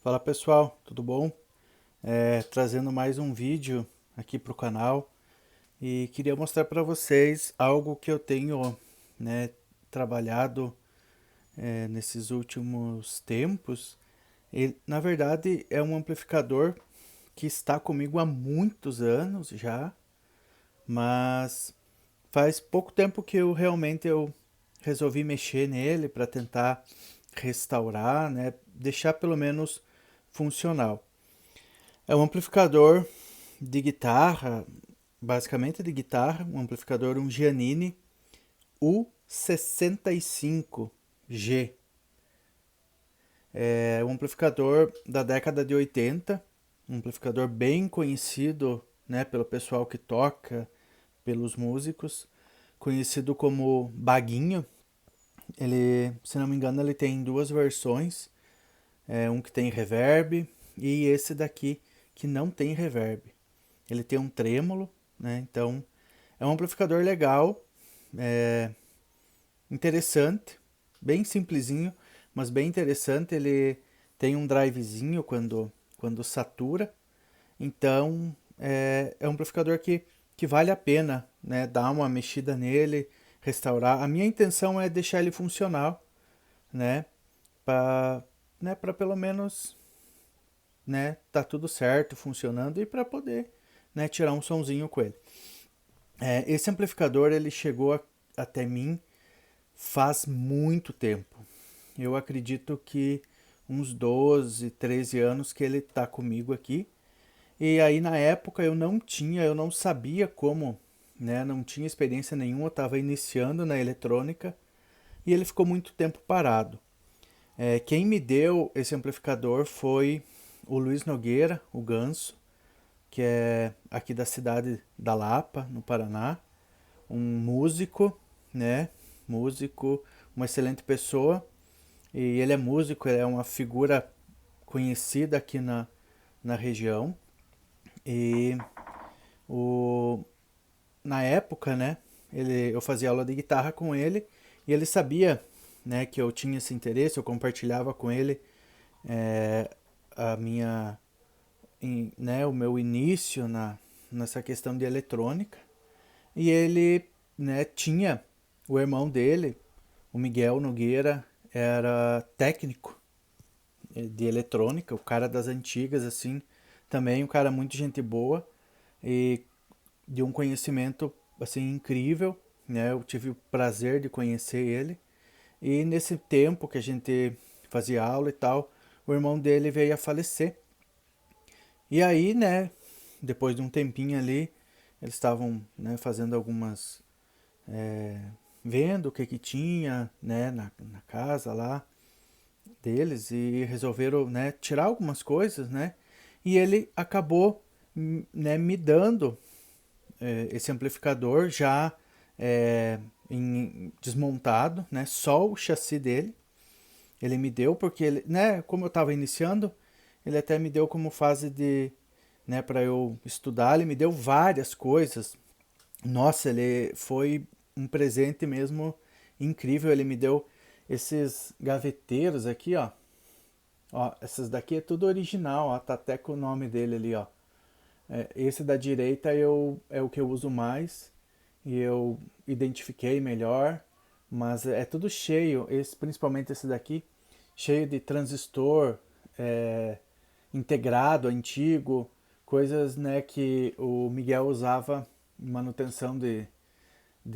Fala pessoal, tudo bom? Trazendo mais um vídeo aqui para o canal e queria mostrar para vocês algo que eu tenho, né, trabalhado nesses últimos tempos. Na verdade é um amplificador que está comigo há muitos anos já, mas faz pouco tempo que eu resolvi mexer nele para tentar restaurar, né, deixar pelo menos funcional. É um amplificador de guitarra, basicamente de guitarra, um amplificador, um Giannini U65G. É um amplificador da década de 80, um amplificador bem conhecido, né, pelo pessoal que toca, pelos músicos, conhecido como Baguinho. Ele, se não me engano, ele tem duas versões, um que tem reverb e esse daqui que não tem reverb. Ele tem um trêmulo, né? Então é um amplificador legal, é interessante, bem simplesinho, mas bem interessante. Ele tem um drivezinho quando satura, então é um amplificador que vale a pena, né? Dar uma mexida nele, restaurar. A minha intenção é deixar ele funcional, né? Para para pelo menos, né, tá tudo certo, funcionando e para poder, né, tirar um sonzinho com ele. Esse amplificador ele chegou até mim faz muito tempo. Eu acredito que uns 12, 13 anos que ele tá comigo aqui. E aí na época eu não sabia como, né, não tinha experiência nenhuma, eu estava iniciando na eletrônica e ele ficou muito tempo parado. Quem me deu esse amplificador foi o Luiz Nogueira, o Ganso, que é aqui da cidade da Lapa, no Paraná, um músico, né? Músico, uma excelente pessoa. E ele é músico, ele é uma figura conhecida aqui na região. E o, na época, né? Eu fazia aula de guitarra com ele e ele sabia, né, que eu tinha esse interesse, eu compartilhava com ele é, a minha, né, o meu início nessa questão de eletrônica. E ele, né, tinha o irmão dele, o Miguel Nogueira, era técnico de eletrônica, o cara das antigas, assim, também um cara muito gente boa e de um conhecimento, assim, incrível, né? Eu tive o prazer de conhecer ele. E nesse tempo que a gente fazia aula e tal, o irmão dele veio a falecer. E aí, né, depois de um tempinho ali, eles estavam, né, fazendo algumas é, vendo o que que tinha, né, na casa lá deles e resolveram, né, tirar algumas coisas, né, e ele acabou, né, me dando esse amplificador já desmontado, né, só o chassi dele, ele me deu porque ele, né, como eu estava iniciando, ele até me deu como fase de, né, para eu estudar, ele me deu várias coisas. Nossa, ele foi um presente mesmo incrível. Ele me deu esses gaveteiros aqui, ó. Ó, essas daqui é tudo original, ó. Tá até com o nome dele ali, ó. Esse da direita é o que eu uso mais e eu identifiquei melhor, mas é tudo cheio, principalmente esse daqui, cheio de transistor é, integrado, antigo, coisas, né, que o Miguel usava em manutenção de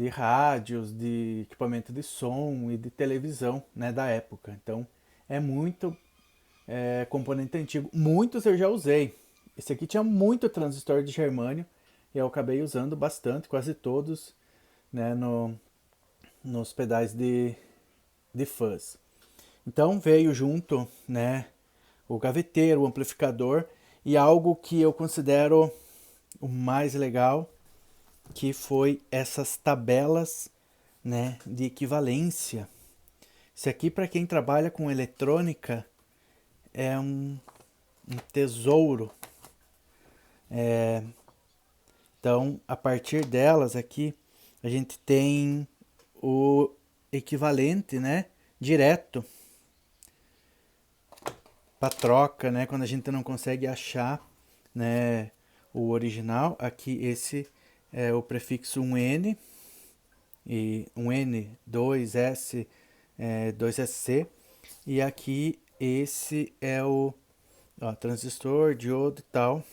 rádios, de equipamento de som e de televisão, né, da época. Então é muito componente antigo. Muitos eu já usei. Esse aqui tinha muito transistor de germânio e eu acabei usando bastante, quase todos, né, nos pedais de fuzz. Então veio junto, né, o gaveteiro, o amplificador e algo que eu considero o mais legal, que foi essas tabelas, né, de equivalência. Isso aqui para quem trabalha com eletrônica é um tesouro. Então, a partir delas aqui, a gente tem o equivalente, né, direto. para troca, né? Quando a gente não consegue achar, né, o original, aqui esse é o prefixo 1N e 1N, 2S, 2SC, e aqui esse é o transistor, diodo e tal.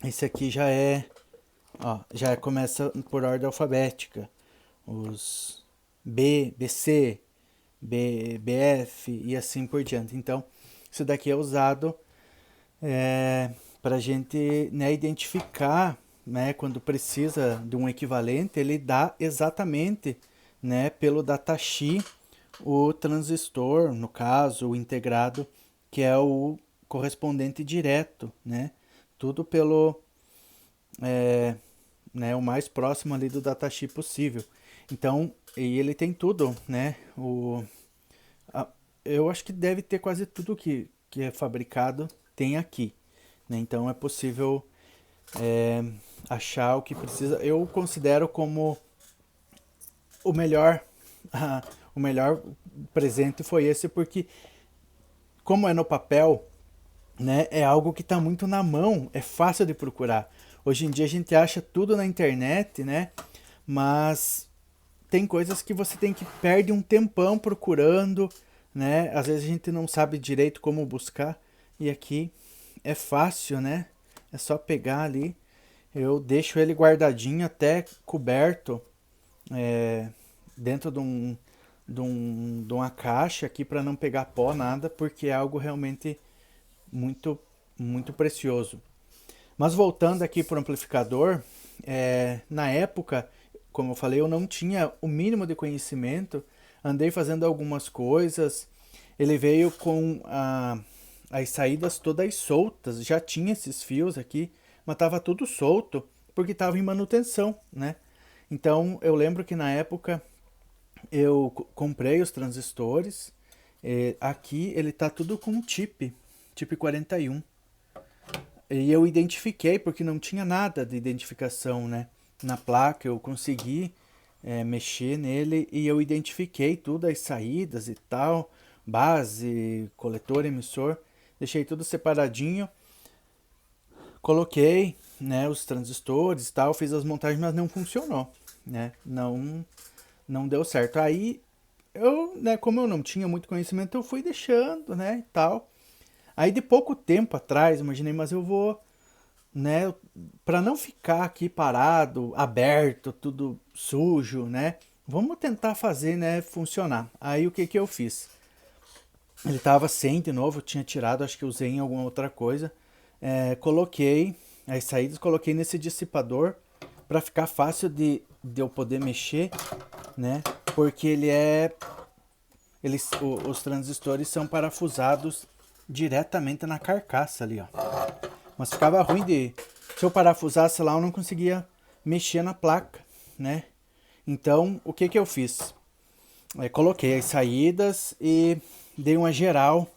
Esse aqui já começa por ordem alfabética. Os BC, BF e assim por diante. Então, isso daqui é usado para a gente, né, identificar, né, quando precisa de um equivalente, ele dá exatamente, né, pelo datasheet o transistor, no caso, o integrado, que é o correspondente direto, né? Tudo pelo, né, o mais próximo ali do datasheet possível. Então, e ele tem tudo, né? A- eu acho que deve ter quase tudo que é fabricado tem aqui, né? Então é possível é, achar o que precisa. Eu considero como o melhor, o melhor presente foi esse porque como é no papel, né, é algo que está muito na mão, é fácil de procurar. Hoje em dia a gente acha tudo na internet, né? Mas tem coisas que você tem que perde um tempão procurando, né? Às vezes a gente não sabe direito como buscar e aqui é fácil, né? É só pegar ali. Eu deixo ele guardadinho até coberto é, dentro de uma caixa aqui para não pegar pó nada, porque é algo realmente muito muito precioso. Mas voltando aqui para o amplificador, na época, como eu falei, eu não tinha o mínimo de conhecimento, andei fazendo algumas coisas, ele veio com as saídas todas soltas, já tinha esses fios aqui, mas estava tudo solto, porque estava em manutenção, né? Então eu lembro que na época eu comprei os transistores, aqui ele tá tudo com chip 41. E eu identifiquei, porque não tinha nada de identificação, né? Na placa eu consegui mexer nele e eu identifiquei tudo, as saídas e tal, base, coletor, emissor, deixei tudo separadinho, coloquei, né, os transistores e tal, fiz as montagens, mas não funcionou, né? Não deu certo. Aí eu, né, como eu não tinha muito conhecimento, eu fui deixando, né, e tal. Aí de pouco tempo atrás, imaginei, mas eu vou, né, para não ficar aqui parado, aberto, tudo sujo, né? Vamos tentar fazer, né, funcionar. Aí o que que eu fiz? Ele tava sem de novo, eu tinha tirado, acho que usei em alguma outra coisa. Coloquei as saídas, coloquei nesse dissipador para ficar fácil de eu poder mexer, né? Porque os transistores são parafusados diretamente na carcaça ali, ó. Mas ficava ruim se eu parafusasse lá, eu não conseguia mexer na placa, né? Então, o que que eu fiz? Coloquei as saídas e dei uma geral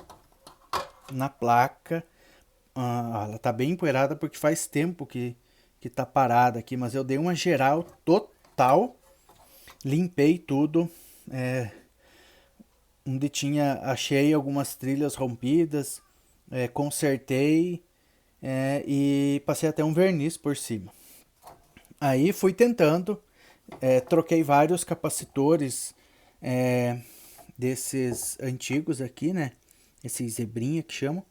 na placa. Ela tá bem empoeirada porque faz tempo que tá parada aqui, mas eu dei uma geral total, limpei tudo, onde achei algumas trilhas rompidas, consertei e passei até um verniz por cima. Aí fui tentando, troquei vários capacitores desses antigos aqui, né? Esses zebrinha que chamam,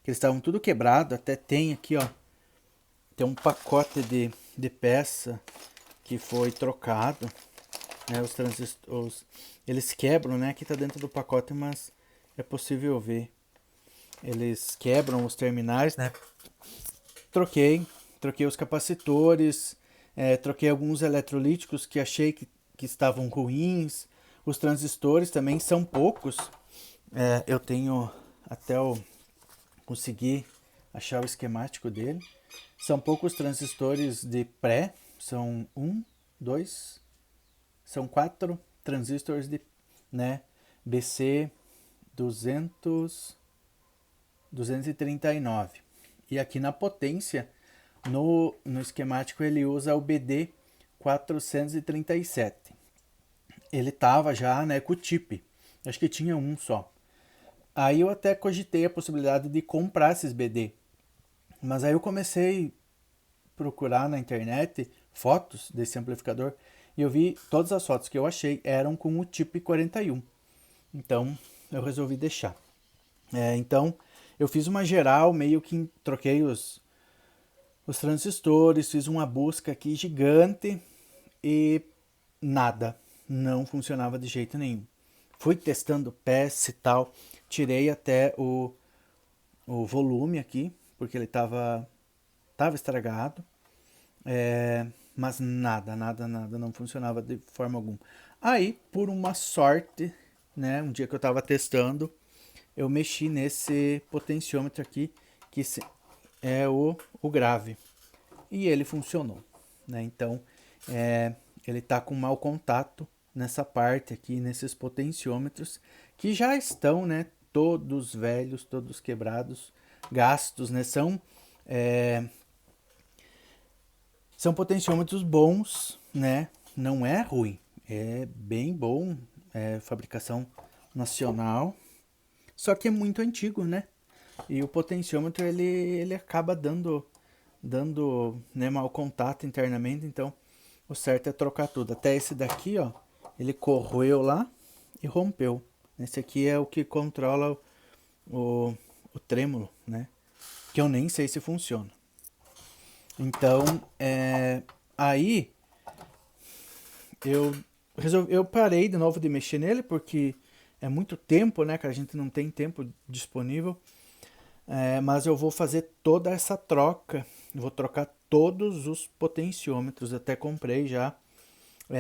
que eles estavam tudo quebrado, até tem aqui, ó, tem um pacote de peça que foi trocado, né? Os transistores, eles quebram, né? Aqui tá dentro do pacote, mas é possível ver. Eles quebram os terminais, né? Troquei os capacitores, troquei alguns eletrolíticos que achei que estavam ruins. Os transistores também são poucos. Eu tenho até eu conseguir achar o esquemático dele. São poucos transistores de pré, são dois, são quatro transistores de, né, BC 200, 239. E aqui na potência, no esquemático, ele usa o BD 437. Ele tava já, né, com o chip. Acho que tinha um só. Aí eu até cogitei a possibilidade de comprar esses BD. Mas aí eu comecei a procurar na internet fotos desse amplificador e eu vi todas as fotos que eu achei eram com o tipo 41. Então eu resolvi deixar. Então eu fiz uma geral, meio que troquei os transistores, fiz uma busca aqui gigante e nada, não funcionava de jeito nenhum. Fui testando peça e tal, tirei até o volume aqui, porque ele tava estragado, mas nada, não funcionava de forma alguma. Aí, por uma sorte, né, um dia que eu tava testando, eu mexi nesse potenciômetro aqui, que é o grave, e ele funcionou, né? Então, ele tá com mau contato nessa parte aqui, nesses potenciômetros, que já estão, né, todos velhos, todos quebrados, gastos, né? São potenciômetros bons, né? Não é ruim, é bem bom, é fabricação nacional, só que é muito antigo, né? E o potenciômetro ele acaba dando né, mau contato internamente, então o certo é trocar tudo. Até esse daqui, ó, ele corroeu lá e rompeu. Esse aqui é o que controla o, o trêmulo, né? Que eu nem sei se funciona. Então, aí eu parei de novo de mexer nele porque é muito tempo, né, que a gente não tem tempo disponível. Mas eu vou fazer toda essa troca. Vou trocar todos os potenciômetros. Até comprei já.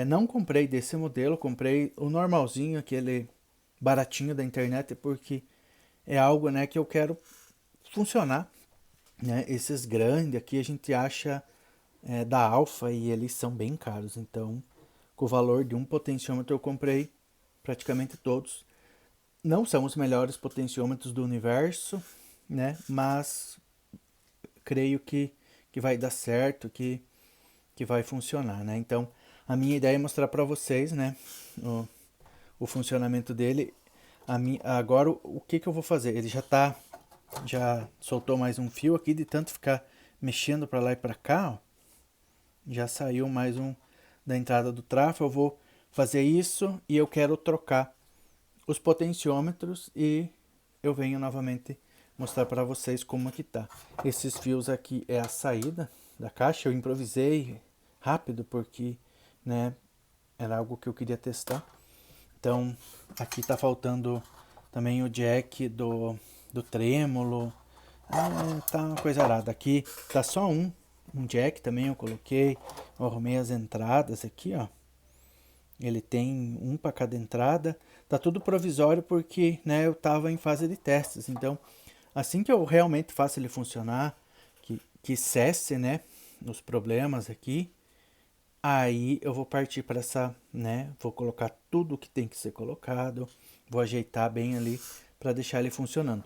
Não comprei desse modelo, comprei o normalzinho, aquele baratinho da internet, porque é algo, né, que eu quero funcionar. Né? Esses grandes aqui a gente acha da Alfa e eles são bem caros. Então, com o valor de um potenciômetro eu comprei praticamente todos. Não são os melhores potenciômetros do universo, né? Mas creio que vai dar certo, que vai funcionar, né? Então, a minha ideia é mostrar para vocês, né, o funcionamento dele. Agora, o que eu vou fazer? Ele já soltou mais um fio aqui, de tanto ficar mexendo para lá e para cá, ó. Já saiu mais um da entrada do trafo. Eu vou fazer isso e eu quero trocar os potenciômetros e eu venho novamente mostrar para vocês como é que tá. Esses fios aqui é a saída da caixa. Eu improvisei rápido porque, né, era algo que eu queria testar. Então, aqui tá faltando também o jack do trêmulo. Tá uma coisa arada. Aqui tá só um jack também eu coloquei. Eu arrumei as entradas aqui, ó. Ele tem um para cada entrada. Tá tudo provisório porque, né, eu tava em fase de testes. Então, assim que eu realmente faça ele funcionar, que cesse, né, os problemas aqui, aí eu vou partir para essa, né, vou colocar tudo que tem que ser colocado, vou ajeitar bem ali para deixar ele funcionando.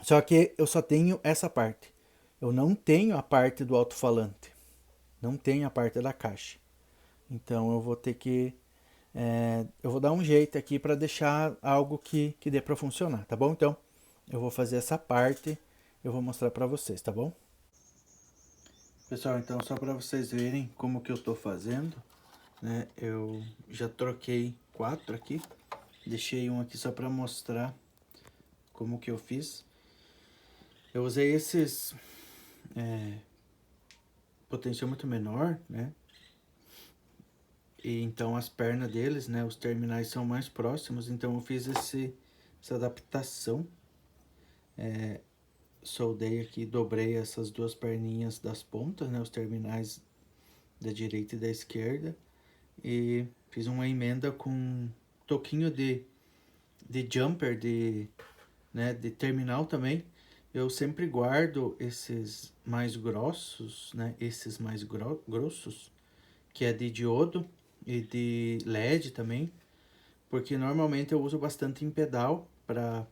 Só que eu só tenho essa parte. Eu não tenho a parte do alto-falante. Não tenho a parte da caixa. Então eu vou ter que eu vou dar um jeito aqui para deixar algo que dê para funcionar, tá bom? Então, eu vou fazer essa parte, eu vou mostrar para vocês, tá bom? Pessoal, então só para vocês verem como que eu tô fazendo, né? Eu já troquei 4 aqui, deixei um aqui só para mostrar como que eu fiz. Eu usei esses potenciômetro menor, né? E então as pernas deles, né, os terminais são mais próximos, então eu fiz essa adaptação. Soldei aqui, dobrei essas duas perninhas das pontas, né, os terminais da direita e da esquerda, e fiz uma emenda com um toquinho de jumper, né, de terminal também. Eu sempre guardo esses mais grossos, né, esses mais grossos, que é de diodo e de LED também, porque normalmente eu uso bastante em pedal para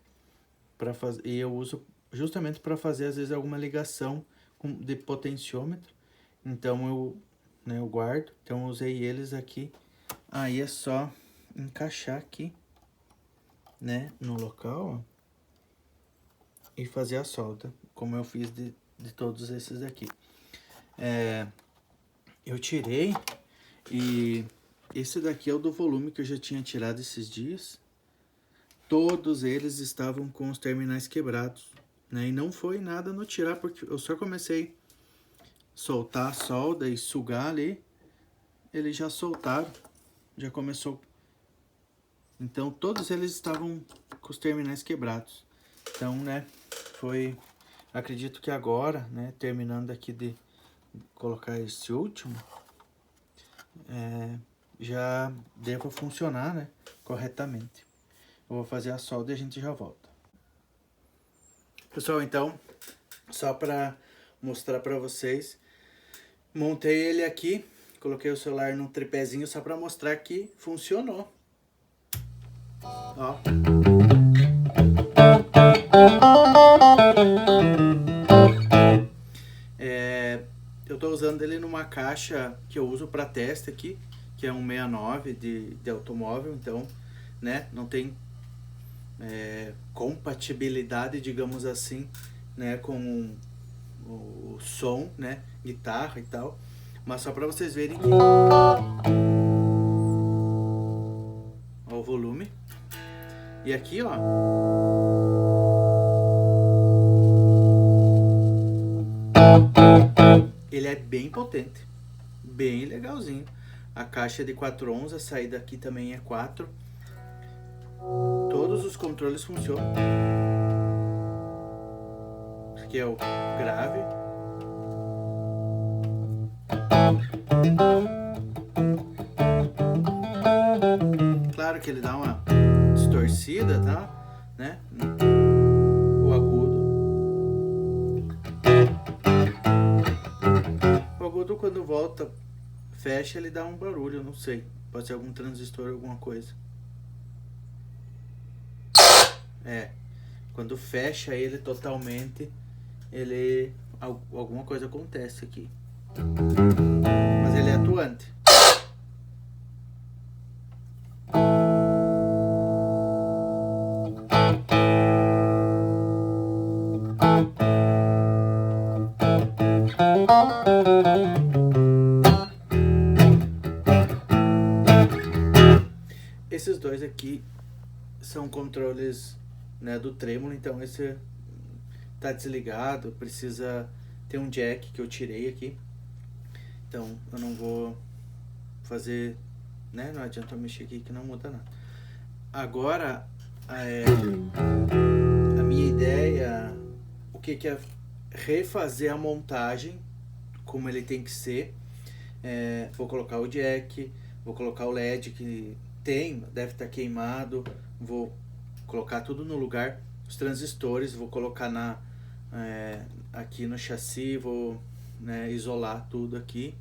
fazer, e eu uso justamente para fazer às vezes alguma ligação de potenciômetro. Então né, eu guardo, então eu usei eles aqui. Aí é só encaixar aqui, né, no local, ó. e fazer a solda, como eu fiz de todos esses daqui. Eu tirei, e esse daqui é o do volume que eu já tinha tirado esses dias. Todos eles estavam com os terminais quebrados, né? E não foi nada no tirar, porque eu só comecei a soltar a solda e sugar ali, eles já soltaram, já começou. Então todos eles estavam com os terminais quebrados. Então, né, foi... Acredito que agora, né, terminando aqui de colocar esse último, já deva funcionar, né, corretamente. Eu vou fazer a solda e a gente já volta. Pessoal, então, só para mostrar para vocês, montei ele aqui, coloquei o celular no tripézinho só para mostrar que funcionou. Ó. Eu tô usando ele numa caixa que eu uso para teste aqui, que é um 69 de automóvel, então, né, não tem compatibilidade, digamos assim, né, com o som, né, guitarra e tal, mas só para vocês verem que ó, o volume. E aqui, ó, ele é bem potente, bem legalzinho. A caixa é de 4 ohms, a saída aqui também é 4. Todos os controles funcionam. Aqui é o grave. Claro que ele dá uma distorcida, tá? Né? O agudo. O agudo, quando volta, fecha, ele dá um barulho, não sei. Pode ser algum transistor, alguma coisa. Quando fecha ele totalmente, ele... alguma coisa acontece aqui. Mas ele é atuante. Esses dois aqui são controles, né, do trêmulo, então esse tá desligado, precisa ter um jack que eu tirei aqui. Então eu não vou fazer, né, não adianta eu mexer aqui que não muda nada. Agora, a minha ideia, o que é refazer a montagem como ele tem que ser. Vou colocar o jack, vou colocar o LED que deve estar queimado, vou colocar tudo no lugar, os transistores, vou colocar aqui no chassi, vou, né, isolar tudo aqui,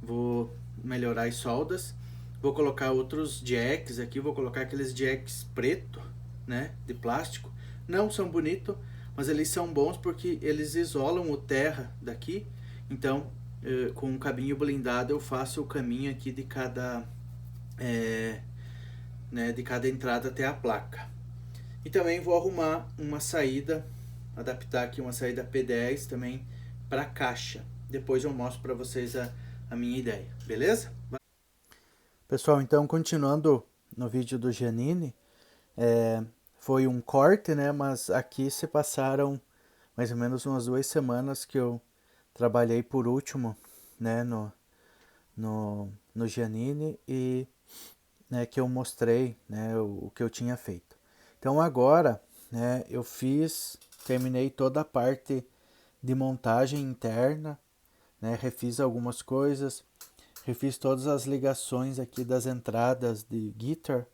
vou melhorar as soldas, vou colocar outros jacks aqui, vou colocar aqueles jacks preto, né, de plástico, não são bonitos, mas eles são bons porque eles isolam o terra daqui, então com um cabinho blindado eu faço o caminho aqui de cada né, de cada entrada até a placa. E também vou arrumar uma saída, adaptar aqui uma saída P10 também para caixa. Depois eu mostro para vocês a minha ideia, beleza? Pessoal, então continuando no vídeo do Giannini, foi um corte, né? Mas aqui se passaram mais ou menos umas 2 semanas que eu trabalhei por último, né, no Giannini e, né, que eu mostrei, né, o que eu tinha feito. Então agora, né, eu terminei toda a parte de montagem interna, né, refiz algumas coisas, refiz todas as ligações aqui das entradas de guitar,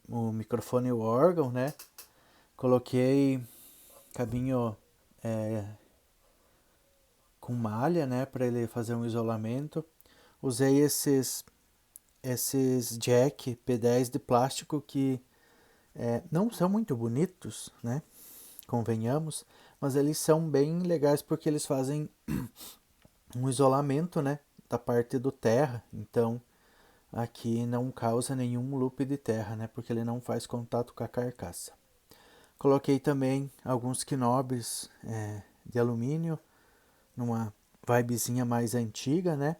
o microfone e o órgão, né, coloquei cabinho com malha, né, para ele fazer um isolamento. Usei esses jack P10 de plástico que não são muito bonitos, né, convenhamos, mas eles são bem legais porque eles fazem um isolamento, né, da parte do terra, então aqui não causa nenhum loop de terra, né, porque ele não faz contato com a carcaça. Coloquei também alguns knobs de alumínio, numa vibezinha mais antiga, né?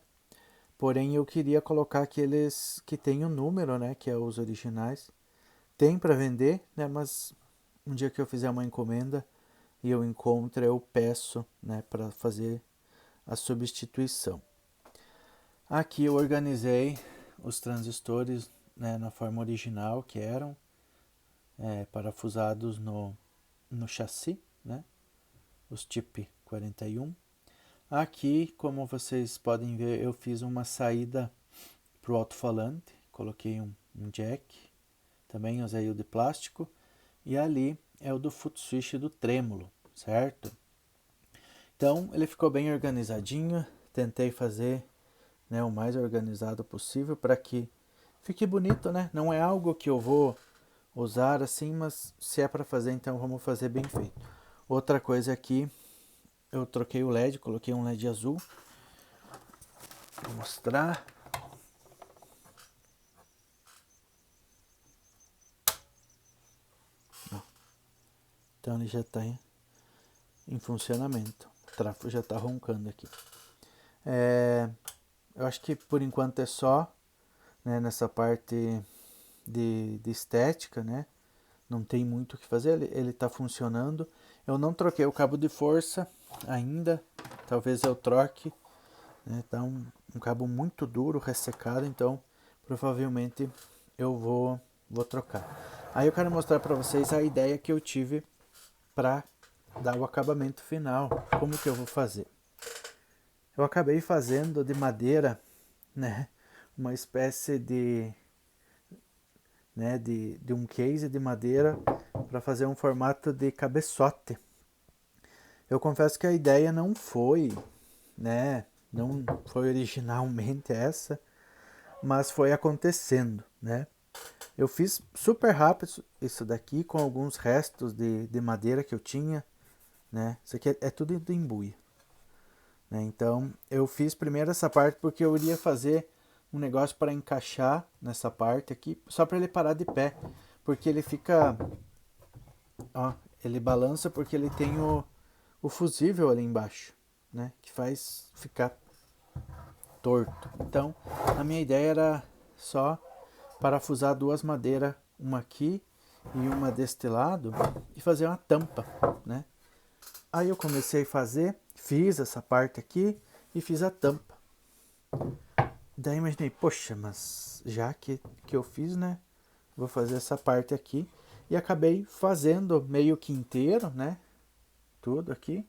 Porém eu queria colocar aqueles que tem o número, né? Que é os originais. Tem para vender, né? Mas um dia que eu fizer uma encomenda e eu encontro, eu peço, né? Para fazer a substituição. Aqui eu organizei os transistores, né, na forma original que eram, parafusados no chassi, né? Os TIP 41. Aqui, como vocês podem ver, eu fiz uma saída para o alto-falante, coloquei um jack, também usei o de plástico, e ali é o do foot switch do trêmulo, certo? Então ele ficou bem organizadinho, tentei fazer, né, o mais organizado possível para que fique bonito, né? Não é algo que eu vou usar assim, mas se é para fazer, então vamos fazer bem feito. Outra coisa aqui, eu troquei o LED, coloquei um LED azul. Vou mostrar. Então ele já está em funcionamento. O trafo já está roncando aqui. Eu acho que por enquanto é só, né, nessa parte de estética, né? Não tem muito o que fazer, ele está funcionando. Eu não troquei o cabo de força ainda, talvez eu troque, né? Tá um cabo muito duro, ressecado, então provavelmente eu vou trocar. Aí eu quero mostrar para vocês a ideia que eu tive para dar o acabamento final. Como que eu vou fazer? Eu acabei fazendo de madeira, né, uma espécie de um case de madeira para fazer um formato de cabeçote. Eu confesso que a ideia não foi, né, não foi originalmente essa, mas foi acontecendo, né? Eu fiz super rápido isso daqui com alguns restos de madeira que eu tinha, né? Isso aqui é tudo de embuia, né? Então eu fiz primeiro essa parte porque eu iria fazer um negócio para encaixar nessa parte aqui, só para ele parar de pé, porque ele fica, ó, ele balança porque ele tem o fusível ali embaixo, né? Que faz ficar torto. Então a minha ideia era só parafusar duas madeiras, uma aqui e uma deste lado, e fazer uma tampa, né? Aí eu comecei a fazer, fiz essa parte aqui e fiz a tampa. Daí imaginei, poxa, mas já que eu fiz, né? Vou fazer essa parte aqui. E acabei fazendo meio que inteiro, né? Tudo aqui.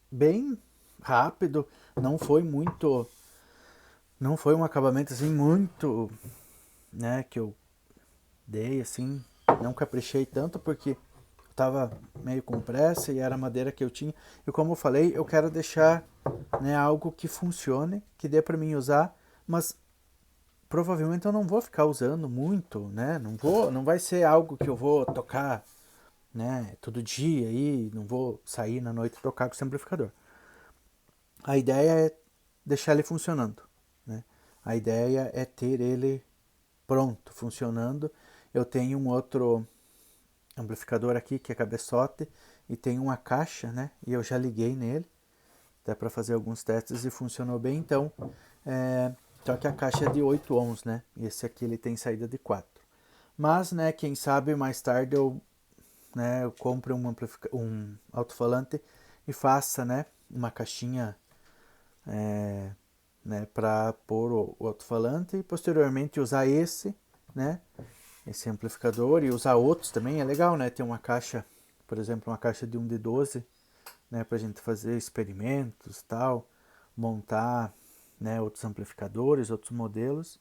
Bem rápido, não foi muito, não foi um acabamento assim muito, né, que eu dei assim, não caprichei tanto porque eu tava meio com pressa e era a madeira que eu tinha. E como eu falei, eu quero deixar, né, algo que funcione, que dê para mim usar, mas provavelmente eu não vou ficar usando muito, né? Não vai ser algo que eu vou tocar, né, todo dia aí, não vou sair na noite tocar com o amplificador. A ideia é deixar ele funcionando, né? A ideia é ter ele pronto, funcionando. Eu tenho um outro amplificador aqui que é cabeçote e tem uma caixa, né? E eu já liguei nele, até para fazer alguns testes e funcionou bem. Então, só que a caixa é de 8 ohms, né? E esse aqui ele tem saída de 4. Mas, né, quem sabe mais tarde eu compre um alto-falante e faça, né, uma caixinha, né, para pôr o alto-falante e posteriormente usar esse, né, esse amplificador e usar outros também é legal, né, ter uma caixa, por exemplo, uma caixa de 1 de 12, né, para a gente fazer experimentos, tal, montar, né, outros amplificadores, outros modelos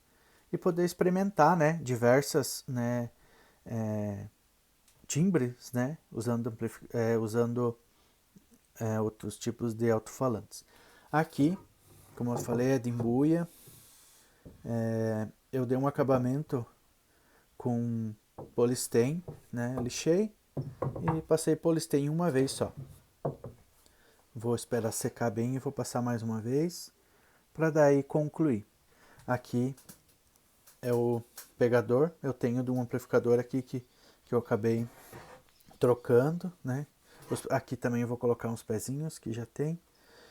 e poder experimentar, né, diversas, né, timbres, né, usando outros tipos de alto-falantes. Aqui, como eu falei, é de embuia. Eu dei um acabamento com polistém, né, lixei e passei polistém uma vez só. Vou esperar secar bem e vou passar mais uma vez para daí concluir. Aqui é o pegador, eu tenho de um amplificador aqui que que eu acabei trocando, né? Aqui também eu vou colocar uns pezinhos que já tem.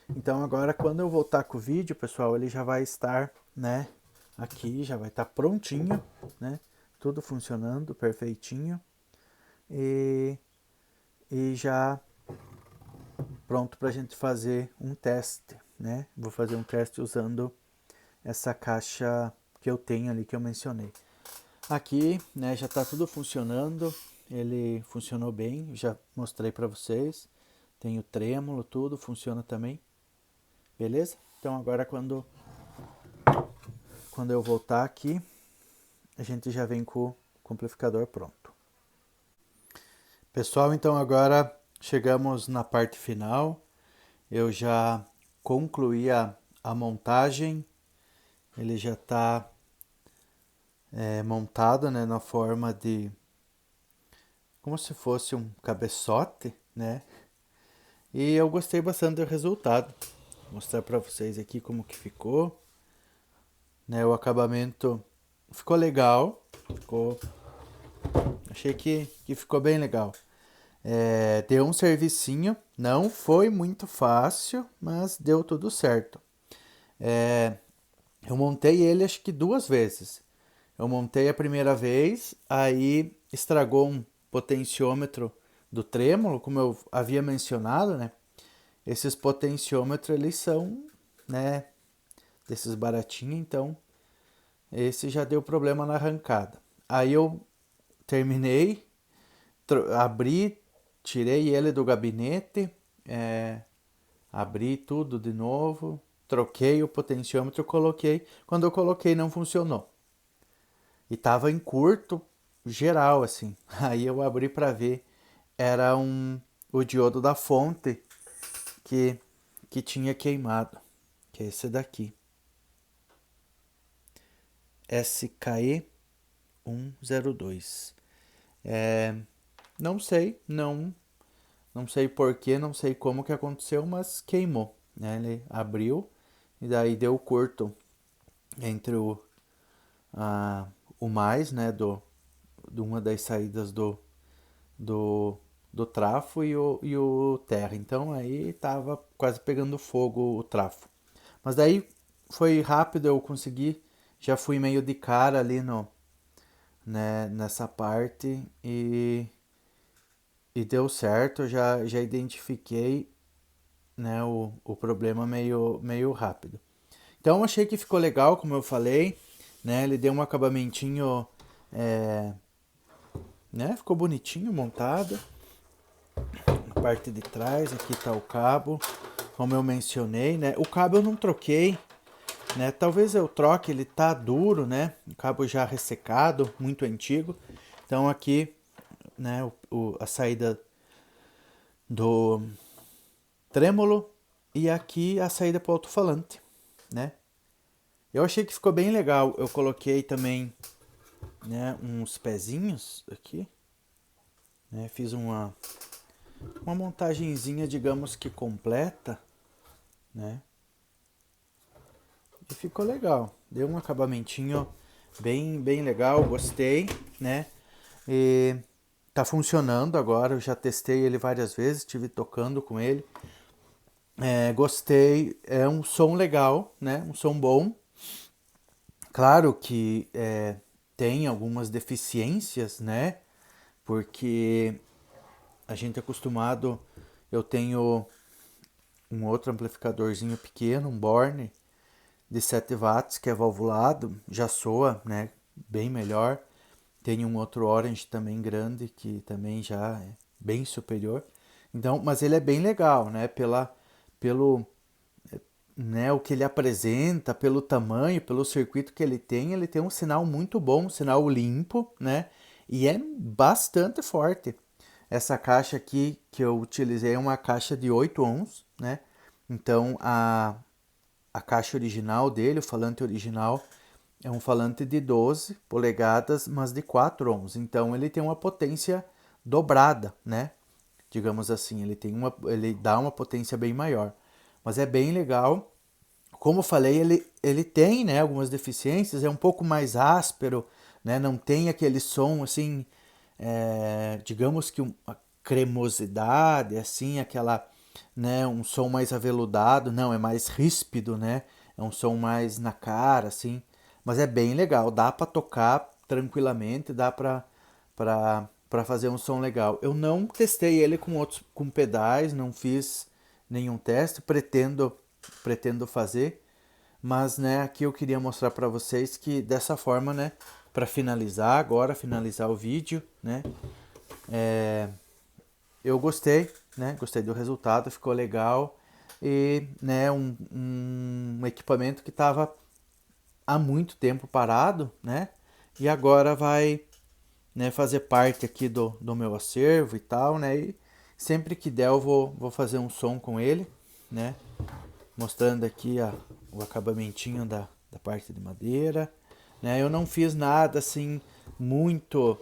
Então agora quando eu voltar com o vídeo, pessoal, ele já vai estar, né, aqui, já vai estar prontinho, né? Tudo funcionando perfeitinho. E já pronto para a gente fazer um teste, né? Vou fazer um teste usando essa caixa que eu tenho ali que eu mencionei. Aqui, né, já está tudo funcionando. Ele funcionou bem, já mostrei para vocês. Tem o trêmulo, tudo funciona também. Beleza? Então agora quando eu voltar aqui, a gente já vem com o amplificador pronto. Pessoal, então agora chegamos na parte final. Eu já concluí a montagem. Ele já está montado, né, na forma de como se fosse um cabeçote, né? E eu gostei bastante do resultado. Vou mostrar para vocês aqui como que ficou, né? O acabamento ficou legal, achei que ficou bem legal. Deu um servicinho, não foi muito fácil, mas deu tudo certo. Eu montei ele acho que 2 vezes. Eu montei a primeira vez, aí estragou um potenciômetro do trêmulo, como eu havia mencionado, né? Esses potenciômetros, eles são, né, desses baratinhos, então esse já deu problema na arrancada. Aí eu terminei, abri, tirei ele do gabinete, abri tudo de novo, troquei o potenciômetro, coloquei. Quando eu coloquei não funcionou. E tava em curto geral, assim. Aí eu abri para ver, era o diodo da fonte que tinha queimado, que é esse daqui. SKE 102. Não sei, não sei porquê, não sei como que aconteceu, mas queimou, né? Ele abriu e daí deu curto entre o mais, né, de uma das saídas do trafo e o terra. Então aí tava quase pegando fogo o trafo. Mas daí foi rápido, eu consegui, já fui meio de cara ali né, nessa parte e deu certo, já identifiquei, né, o problema meio rápido. Então achei que ficou legal, como eu falei, né, ele deu um acabamentinho, né, ficou bonitinho montado. Na parte de trás, aqui tá o cabo, como eu mencionei, né, o cabo eu não troquei, né, talvez eu troque, ele tá duro, né, o cabo já ressecado, muito antigo, então aqui, né, a saída do trêmulo e aqui a saída para o alto-falante, né? Eu achei que ficou bem legal. Eu coloquei também, né, uns pezinhos aqui, né? Fiz uma montagenzinha, digamos que completa, né? E ficou legal. Deu um acabamentinho bem legal, gostei, né? E tá funcionando agora, eu já testei ele várias vezes, estive tocando com ele. Gostei, é um som legal, né? Um som bom. Claro que tem algumas deficiências, né? Porque a gente é acostumado, eu tenho um outro amplificadorzinho pequeno, um Borne de 7 watts que é valvulado, já soa, né, bem melhor. Tem um outro Orange também grande que também já é bem superior. Então, mas ele é bem legal, né, pelo, né, o que ele apresenta, pelo tamanho, pelo circuito que ele tem um sinal muito bom, um sinal limpo, né, e é bastante forte. Essa caixa aqui que eu utilizei é uma caixa de 8 ohms, né, então a caixa original dele, o falante original, é um falante de 12 polegadas, mas de 4 ohms. Então ele tem uma potência dobrada, né? Digamos assim, ele dá uma potência bem maior. Mas é bem legal. Como eu falei, ele tem, né, algumas deficiências, é um pouco mais áspero, né? Não tem aquele som assim digamos que uma cremosidade, assim, aquela, né, um som mais aveludado, não, é mais ríspido, né? É um som mais na cara, assim, mas é bem legal, dá para tocar tranquilamente, dá para fazer um som legal. Eu não testei ele com pedais, não fiz nenhum teste, pretendo fazer, mas né, aqui eu queria mostrar para vocês que dessa forma, né, para finalizar o vídeo, né, eu gostei, né, gostei do resultado, ficou legal e né, um equipamento que estava há muito tempo parado, né, e agora vai, né, fazer parte aqui do meu acervo e tal, né, e sempre que der eu vou fazer um som com ele, né, mostrando aqui o acabamentinho da parte de madeira, né? Eu não fiz nada assim muito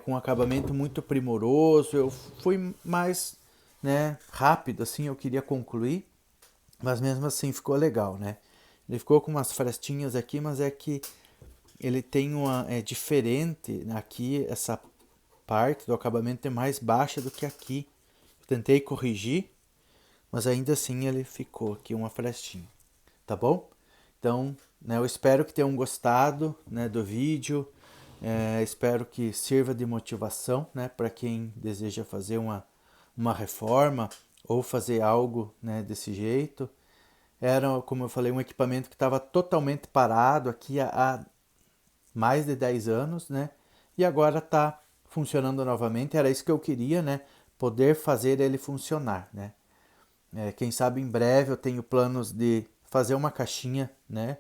com acabamento muito primoroso. Eu fui mais, né, rápido assim. Eu queria concluir, mas mesmo assim ficou legal, né? Ele ficou com umas frestinhas aqui, mas é que ele tem uma diferente aqui. Essa parte do acabamento é mais baixa do que aqui. Eu tentei corrigir, mas ainda assim ele ficou aqui uma frestinha, tá bom? Então, né, eu espero que tenham gostado, né, do vídeo, espero que sirva de motivação, né, para quem deseja fazer uma reforma ou fazer algo, né, desse jeito. Era, como eu falei, um equipamento que estava totalmente parado aqui há mais de 10 anos, né, e agora está funcionando novamente. Era isso que eu queria, né, poder fazer ele funcionar, né. Quem sabe em breve eu tenho planos de fazer uma caixinha, né,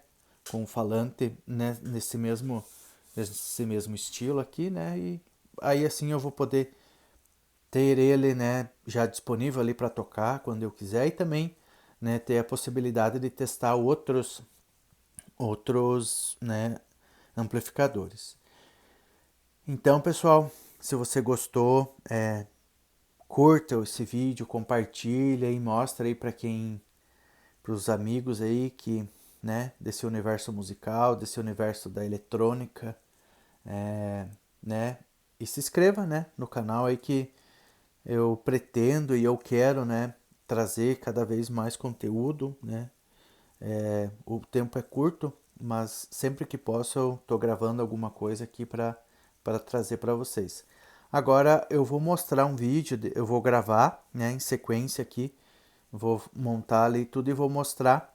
com falante, né, nesse mesmo estilo aqui, né, e aí assim eu vou poder ter ele, né, já disponível ali para tocar quando eu quiser e também, né, ter a possibilidade de testar outros, né, amplificadores. Então, pessoal, se você gostou, curta esse vídeo, compartilha e mostra aí para os amigos aí que, né, desse universo musical, desse universo da eletrônica, né, e se inscreva, né, no canal aí que eu pretendo e eu quero, né, trazer cada vez mais conteúdo, né. O tempo é curto, mas sempre que posso eu tô gravando alguma coisa aqui para trazer para vocês. Agora eu vou mostrar um vídeo, eu vou gravar, né, em sequência aqui, vou montar ali tudo e vou mostrar.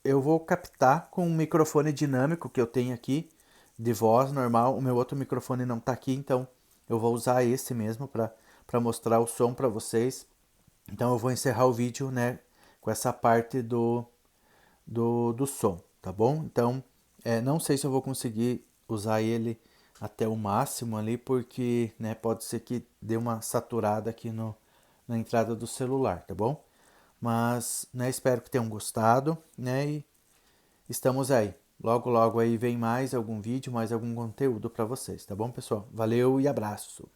Eu vou captar com um microfone dinâmico que eu tenho aqui, de voz normal. O meu outro microfone não está aqui, então eu vou usar esse mesmo para mostrar o som para vocês. Então eu vou encerrar o vídeo, né, com essa parte do som, tá bom? Então, não sei se eu vou conseguir usar ele até o máximo ali, porque, né, pode ser que dê uma saturada aqui na entrada do celular, tá bom? Mas, né, espero que tenham gostado, né, e estamos aí. Logo, logo aí vem mais algum vídeo, mais algum conteúdo para vocês, tá bom, pessoal? Valeu e abraço!